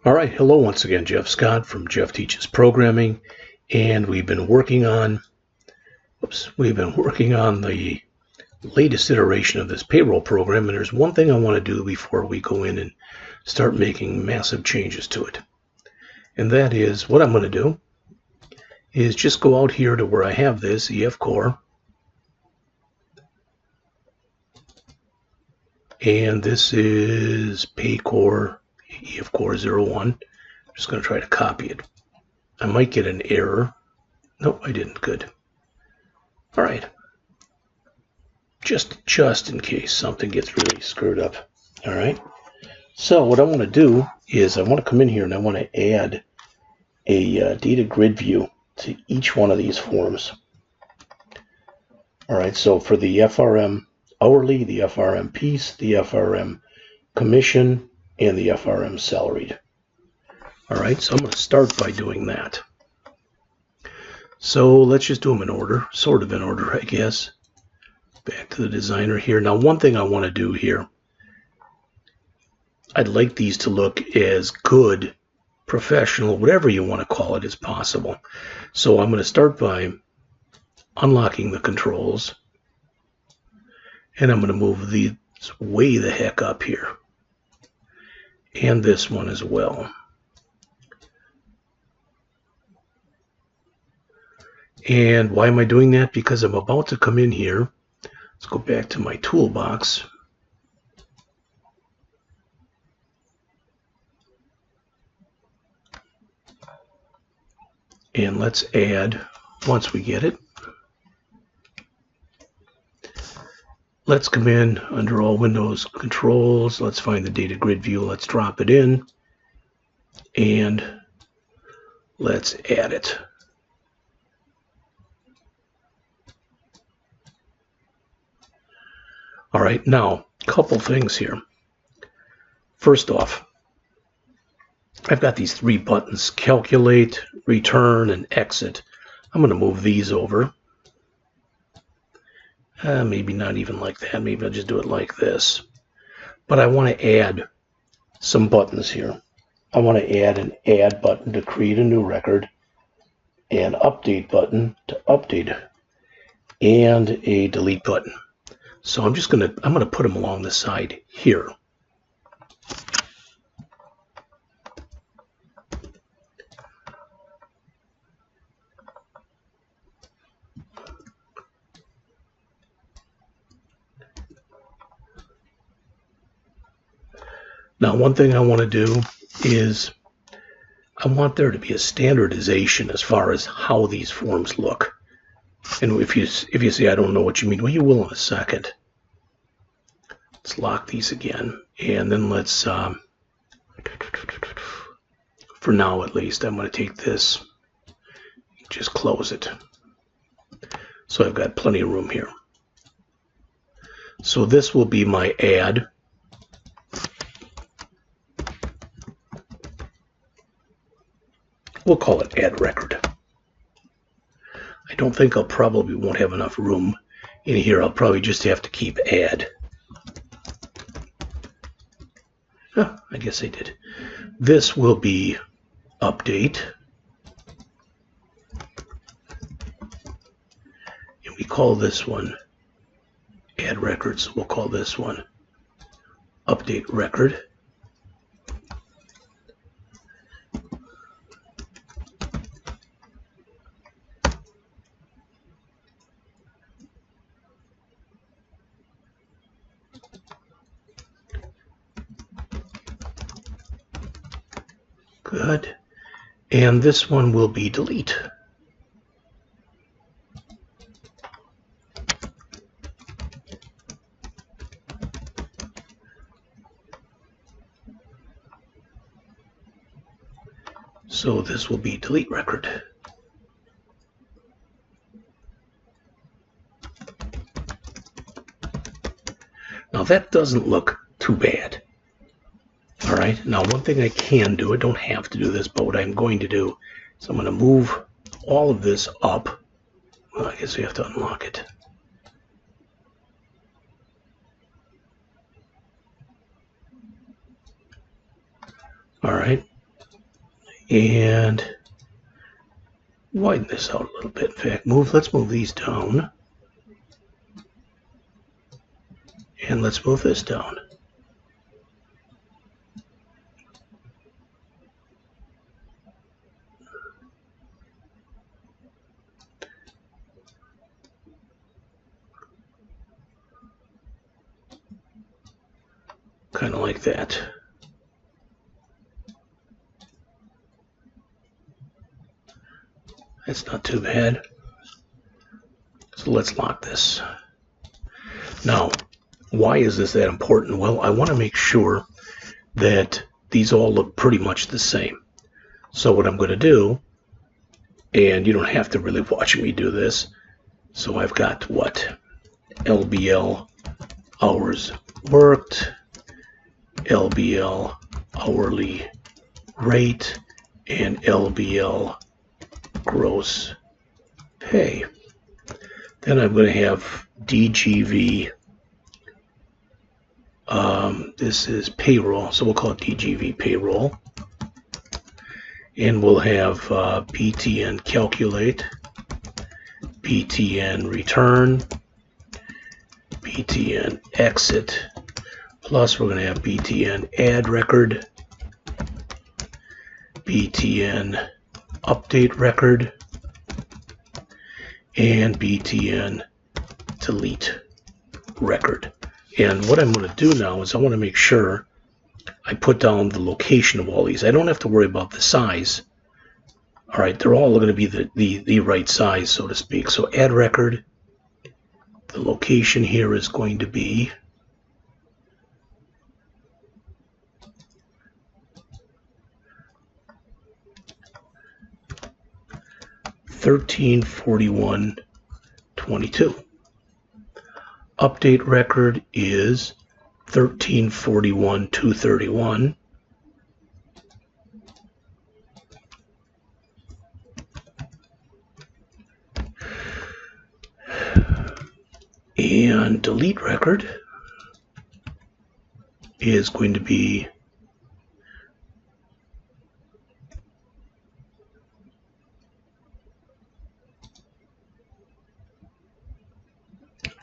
All right, hello once again, Jeff Scott from Jeff Teaches Programming, and we've been working on the latest iteration of this payroll program, and there's one thing I want to do before we go in and start making massive changes to it. And that is, what I'm going to do is just go out here to where I have this EFCore, and this is Paycore EFCore01. I'm just going to try to copy it. I might get an error. Nope, I didn't. Good. All right. Just in case something gets really screwed up. All right. So what I want to do is I want to come in here and I want to add a data grid view to each one of these forms. All right. So for the FRM hourly, the FRM piece, the FRM commission, and the FRM salaried. All right. So I'm going to start by doing that. So let's just do them in order, sort of in order, I guess. Back to the designer here. Now, one thing I want to do here, I'd like these to look as good, professional, whatever you want to call it, as possible. So I'm going to start by unlocking the controls, and I'm going to move these way the heck up here, and this one as well. And why am I doing that? Because I'm about to come in here. Let's go back to my toolbox. And let's add, once we get it, let's come in under all Windows controls. Let's find the data grid view. Let's drop it in. And let's add it. All right, now, a couple things here. First off, I've got these three buttons, calculate, return, and exit. I'm going to move these over. Maybe not even like that. Maybe I'll just do it like this. But I want to add some buttons here. I want to add an add button to create a new record, an update button to update, and a delete button. So I'm going to put them along the side here. Now, one thing I want to do is I want there to be a standardization as far as how these forms look. And if you say I don't know what you mean, well, you will in a second. Let's lock these again, and then let's, for now at least, I'm going to take this, just close it. So I've got plenty of room here. So this will be my add. We'll call it add record. I don't think I'll probably won't have enough room in here. I'll probably just have to keep add. Oh, I guess I did. This will be update. And we call this one add records. We'll call this one update record. Good. And this one will be delete. So this will be delete record. Now that doesn't look too bad. All right, now one thing I can do, I don't have to do this, but what I'm going to do is I'm going to move all of this up. Well, I guess we have to unlock it. All right, and widen this out a little bit. In fact, let's move these down, and let's move this down. Kind of like that. That's not too bad. So let's lock this. Now, why is this that important? Well, I want to make sure that these all look pretty much the same. So what I'm going to do, and you don't have to really watch me do this, so I've got what? LBL hours worked, LBL hourly rate, and LBL gross pay. Then I'm going to have DGV. This is payroll, so we'll call it DGV payroll. And we'll have BTN calculate, BTN return, BTN exit, plus we're going to have BTN add record, BTN update record, and BTN delete record. And what I'm going to do now is I want to make sure I put down the location of all these. I don't have to worry about the size. All right, they're all going to be the right size, so to speak. So add record, the location here is going to be $1341.22. Update record is $1341.231. And delete record is going to be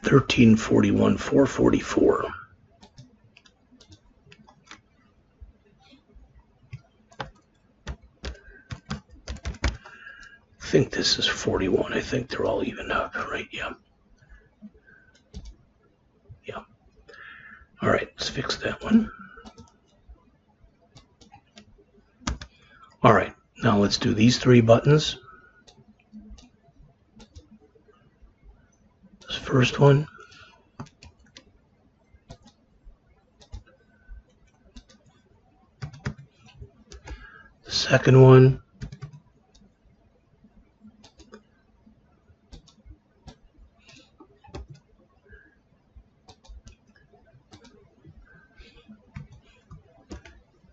$1341.444. I think this is 41. I think they're all evened up, right? Yeah. Yeah. All right, let's fix that one. All right, now let's do these three buttons. This first one. The second one.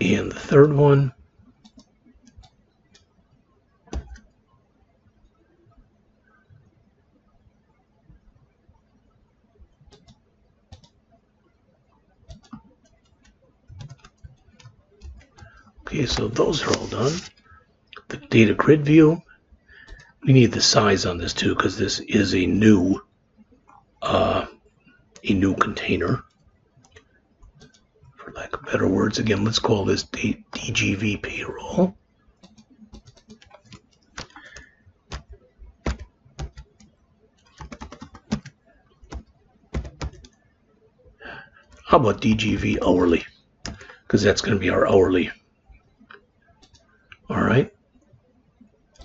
And the third one. Okay, so those are all done. The data grid view. We need the size on this too, because this is a new container. For lack of better words, again, let's call this DGV payroll. How about DGV hourly? Because that's going to be our hourly. All right.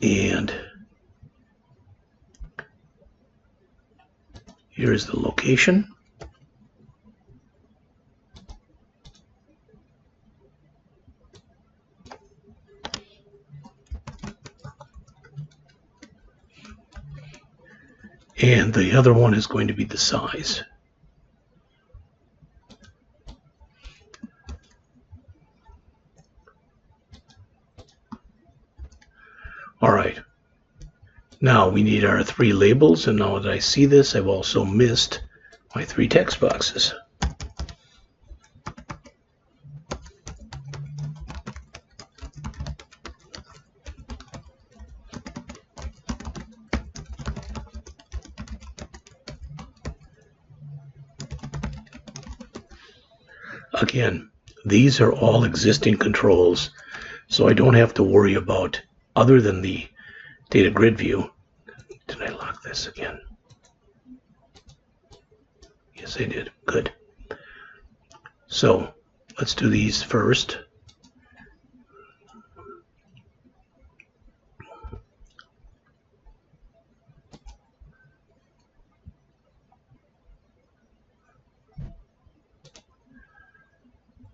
And here's the location. And the other one is going to be the size. All right. Now we need our three labels, and now that I see this, I've also missed my three text boxes. again, these are all existing controls, so I don't have to worry about, other than the data grid view. Did I lock this again? Yes, I did. Good. So let's do these first.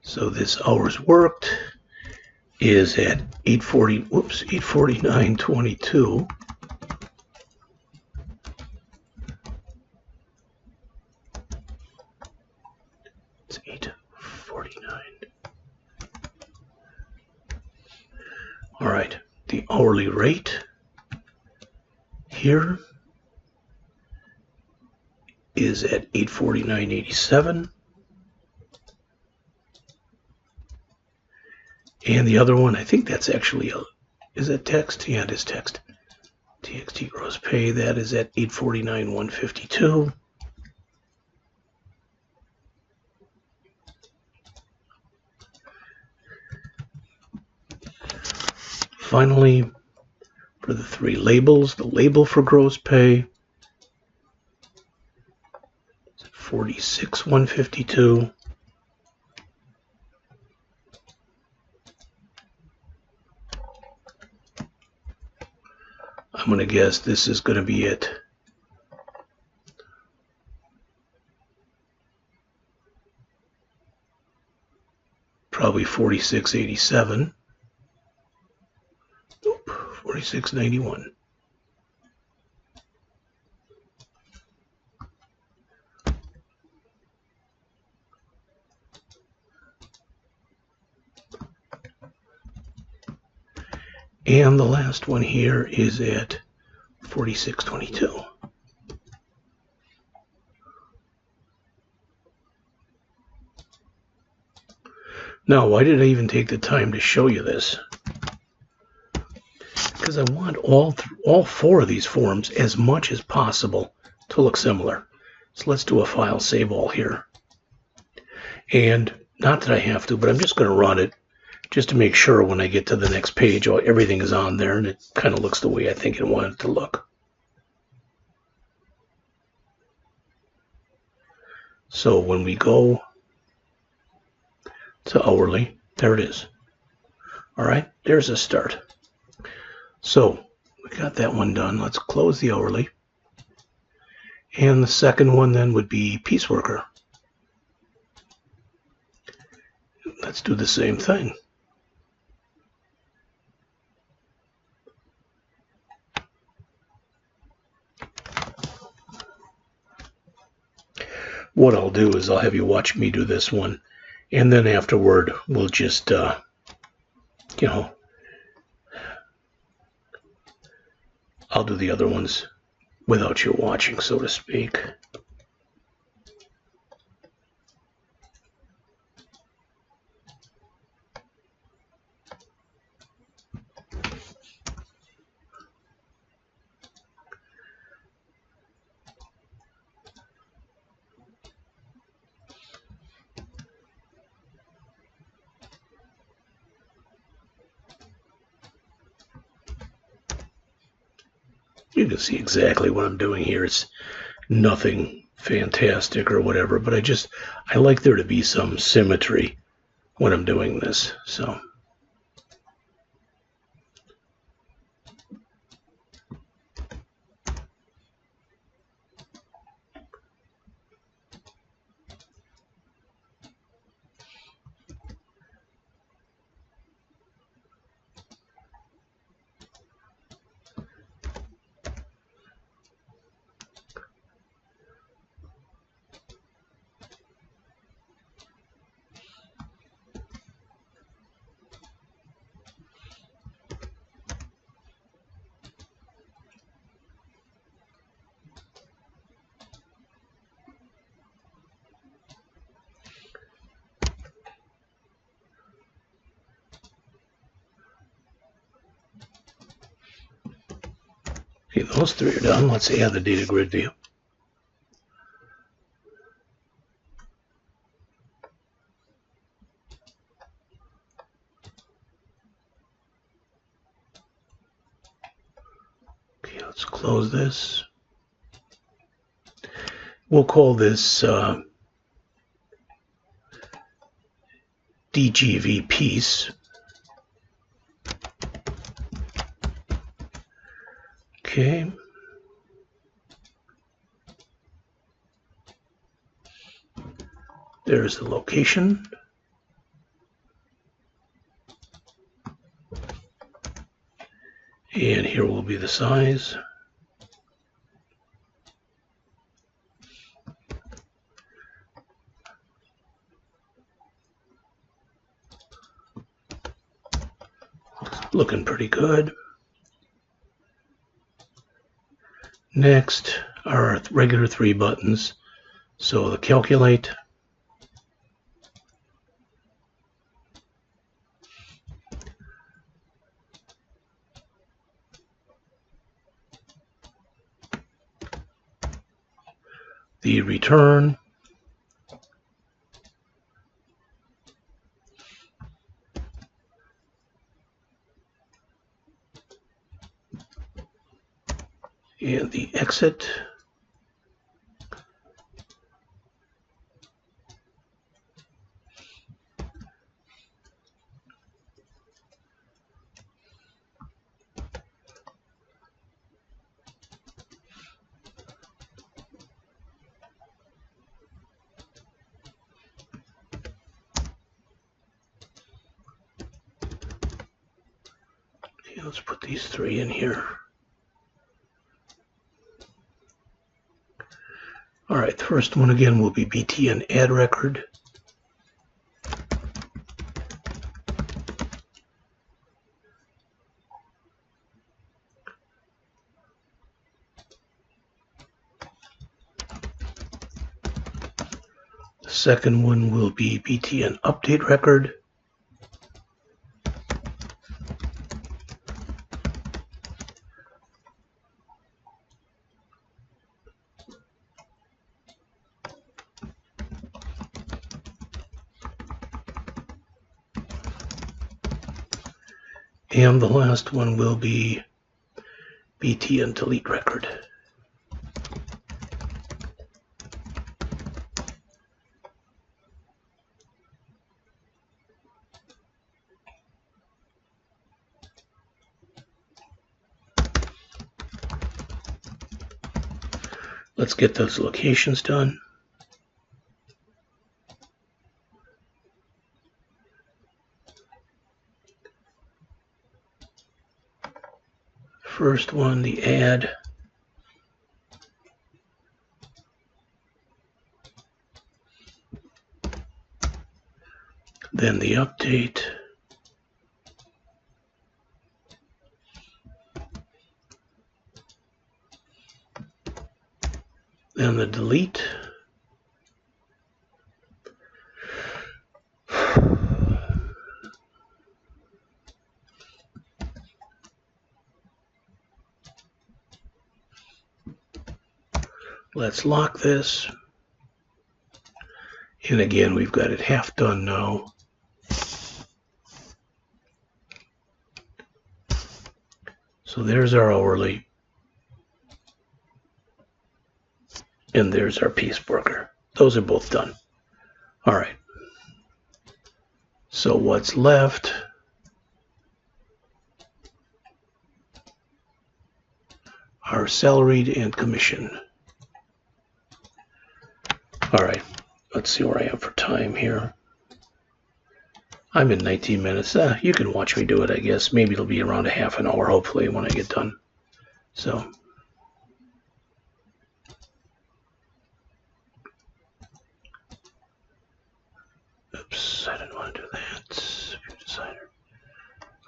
So this hours worked is at 8:49:22. It's 8:49. All right, the hourly rate here is at 8:49.87. And the other one, I think that's actually is that text? Yeah, it is text. TXT gross pay, that is at 849,152. Finally, for the three labels, the label for gross pay is at 46,152. I'm going to guess this is going to be it. Probably 46.87. Nope, 46.91. And the last one here is at 46.22. Now, why did I even take the time to show you this? Because I want all four of these forms as much as possible to look similar. So let's do a file save all here. And not that I have to, but I'm just going to run it just to make sure when I get to the next page, everything is on there and it kind of looks the way I think I want it to look. So when we go to hourly, there it is. All right, there's a start. So we got that one done. Let's close the hourly. And the second one then would be piece worker. Let's do the same thing. What I'll do is I'll have you watch me do this one, and then afterward we'll just, I'll do the other ones without you watching, so to speak. You can see exactly what I'm doing here. It's nothing fantastic or whatever, but I like there to be some symmetry when I'm doing this. So okay, those three are done. Let's add the data grid view. let's close this. We'll call this DGV piece. Okay. There's the location. And here will be the size. Looking pretty good. Next are regular 3 buttons. So the calculate, the return, and the exit. Okay, let's put these 3 in here. All right, the first one again will be BTN add record. The second one will be BTN update record. And the last one will be BTN delete record. Let's get those locations done. First one, the add. Then the update. Then the delete. Let's lock this. And again, we've got it half done now. So there's our hourly. And there's our piece worker. Those are both done. All right. So what's left are salaried and commission. All right. Let's see where I am for time here. I'm in 19 minutes. You can watch me do it, I guess. Maybe it'll be around a half an hour, hopefully, when I get done. So. Oops, I didn't want to do that. View designer.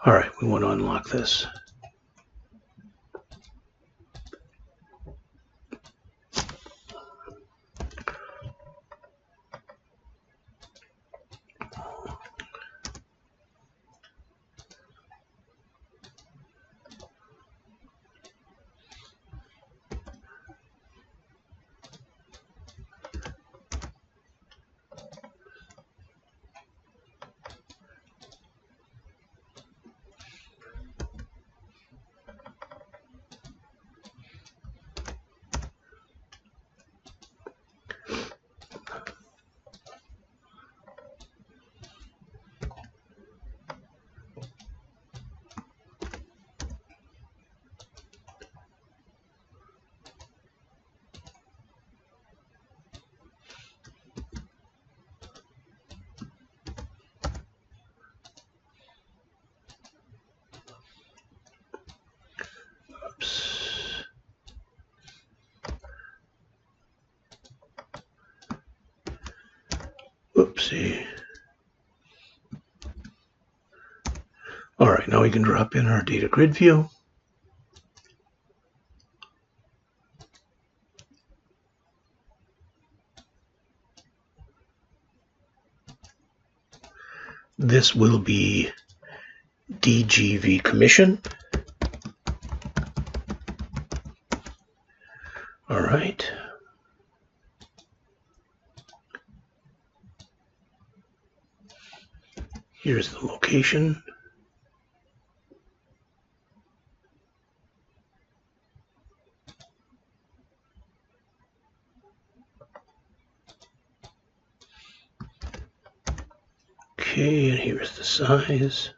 All right, we want to unlock this. Whoopsie. All right, now we can drop in our data grid view. This will be DGV commission. All right. Here's the location. Okay, and here's the size.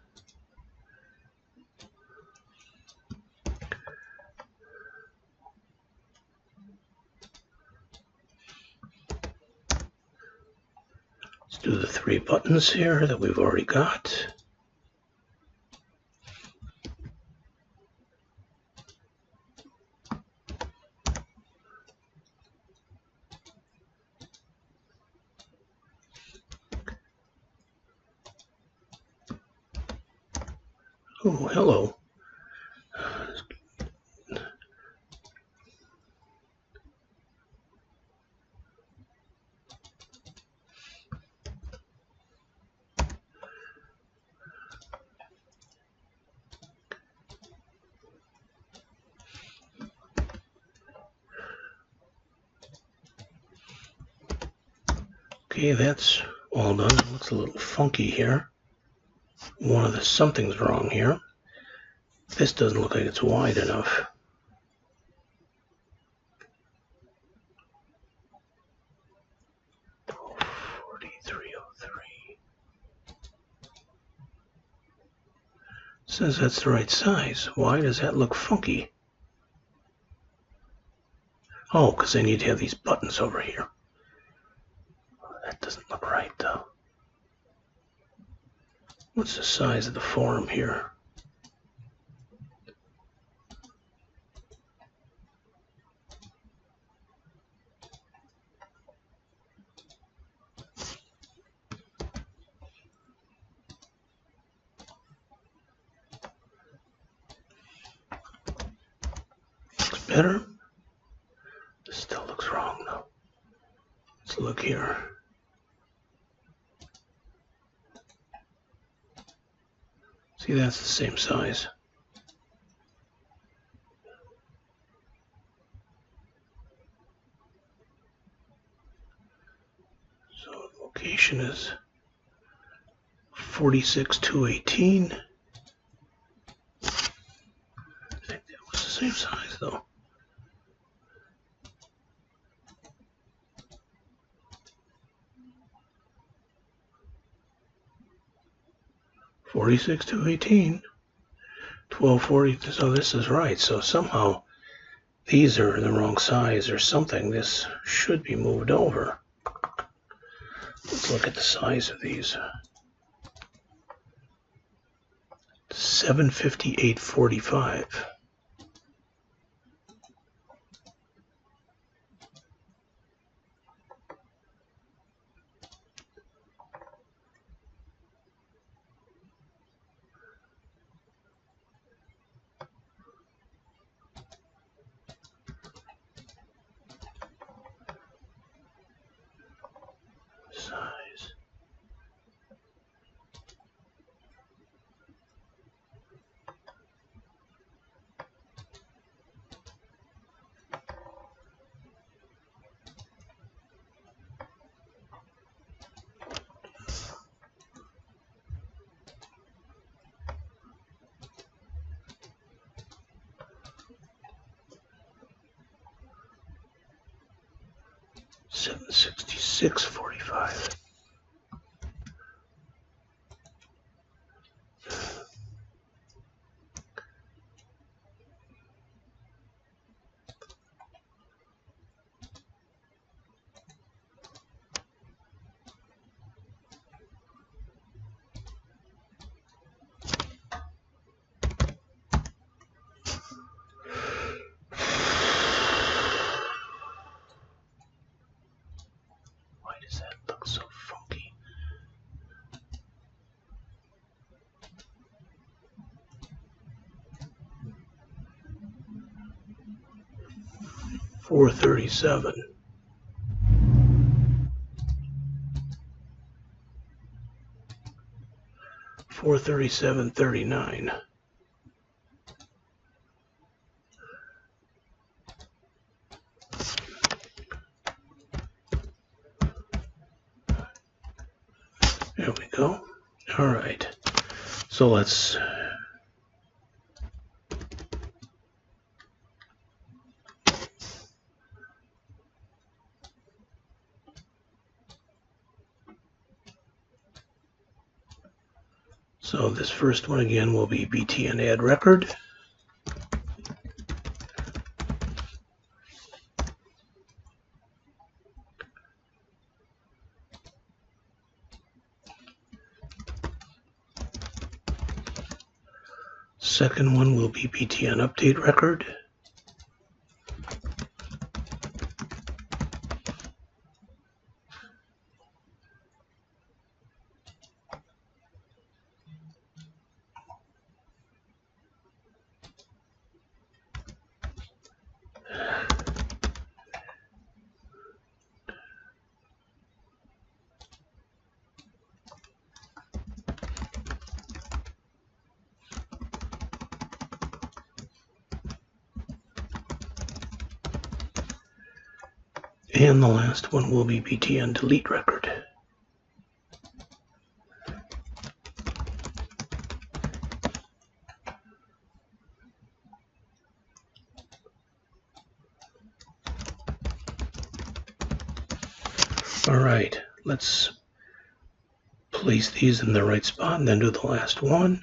Let's do the 3 buttons here that we've already got. Oh, hello. Okay, that's all done. It looks a little funky here. Something's wrong here. This doesn't look like it's wide enough. Says that's the right size. Why does that look funky? Oh, because I need to have these buttons over here. That doesn't look right, though. What's the size of the form here? Looks better. This still looks wrong, though. Let's look here. See, that's the same size. So the location is 46,218. I think that was the same size, though. $46,218, $12.40. So this is right. So somehow these are the wrong size or something. This should be moved over. Let's look at the size of these. 758.45. Size. $766.45. Why does that look so 437. $437.39. There we go. All right. So let's So this first one again will be BTN add record. Second one will be BTN update record. And the last one will be BTN delete record. All right, let's place these in the right spot and then do the last one.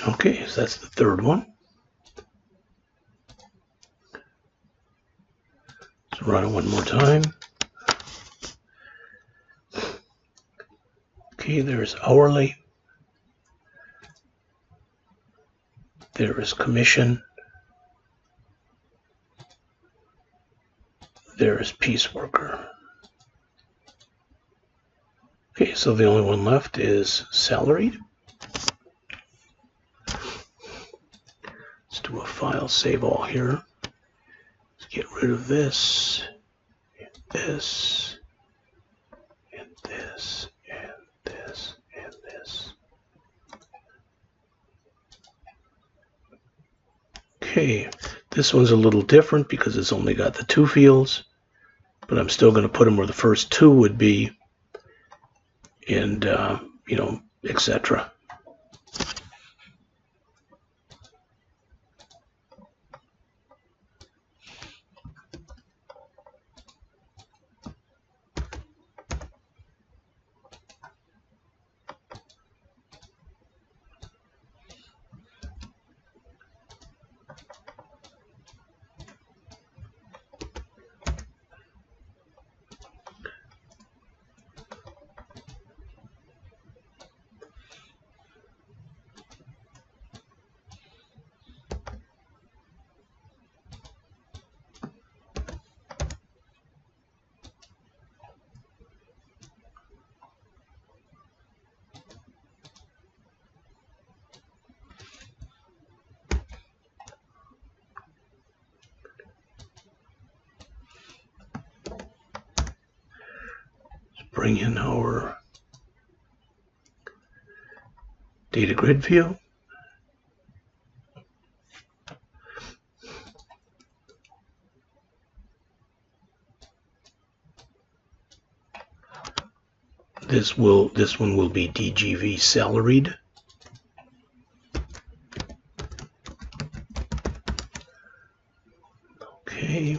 Okay, so that's the third one. Let's run it one more time. Okay, there's hourly. There is commission. There is piece worker. Okay, so the only one left is salaried. Let's do a file save all here. Let's get rid of this, and this, and this, and this, and this. Okay, this one's a little different because it's only got the two fields, but I'm still going to put them where the first two would be, and you know, etc. Bring in our data grid view. This one will be DGV salaried. Okay.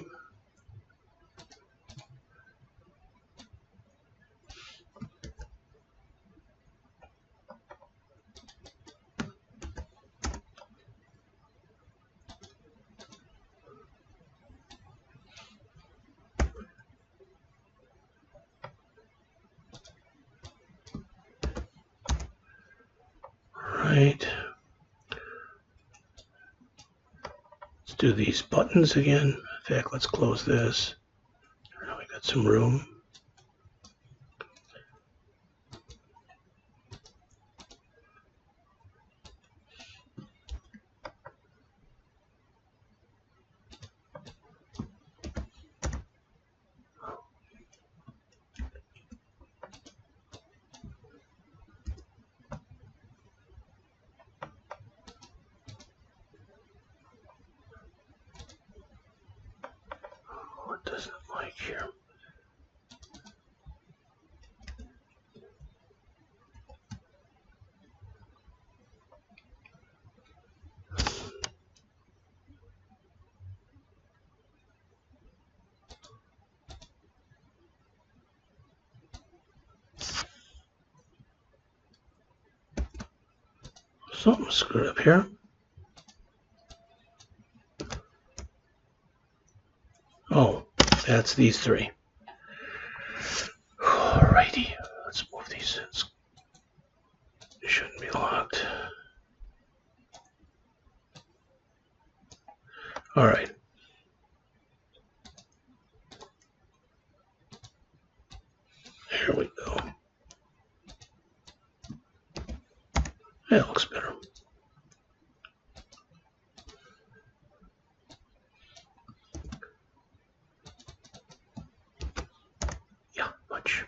right. Let's do these buttons again. In fact, let's close this. Now we got some room. What doesn't like here? Something screwed up here. Oh, that's these three. Alrighty, let's move these. It shouldn't be locked. Alright. There we go. That looks better. Yeah, much.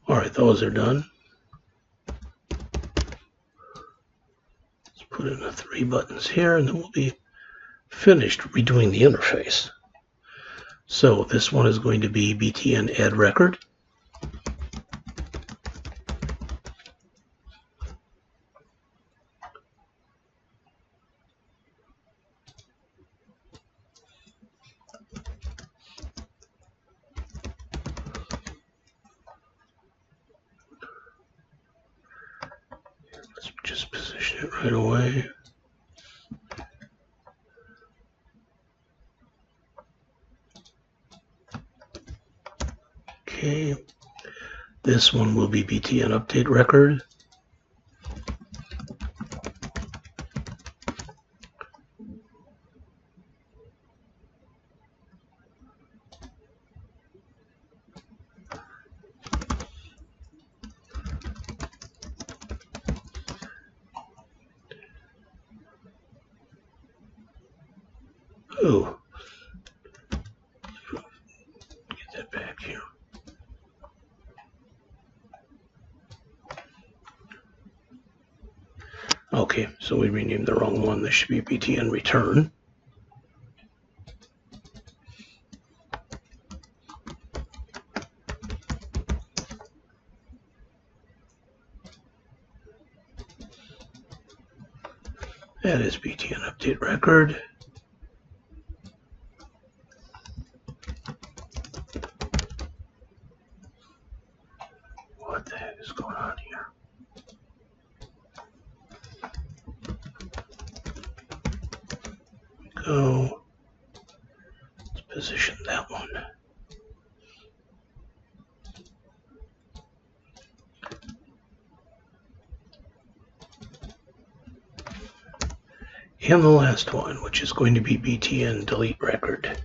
Alright, those are done. Let's put in the 3 buttons here, and then we'll be finished redoing the interface. So this one is going to be BTN add record. Let's just position it right away. Okay, this one will be BTN update record. Oh, get that back here. Okay, so we renamed the wrong one. This should be BTN return. That is BTN update record. What the heck is going on here? Go. Let's position that one. And the last one, which is going to be BTN delete record.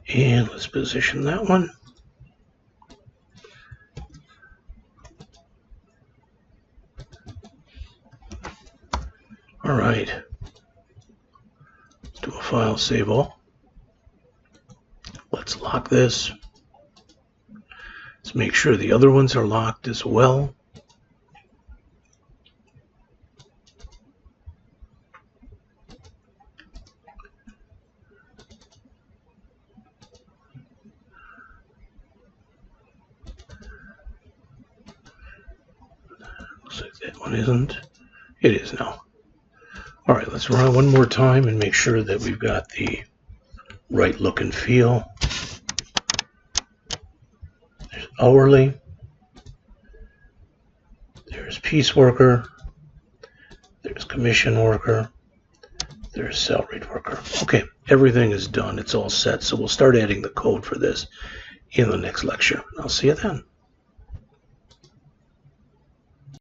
And let's position that one. All right. Let's do a file save all. Let's lock this. Let's make sure the other ones are locked as well. Looks like that one isn't. It is now. All right, let's run it one more time and make sure that we've got the right look and feel. There's hourly. There's piece worker. There's commission worker. There's salaried worker. Okay, everything is done. It's all set. So we'll start adding the code for this in the next lecture. I'll see you then.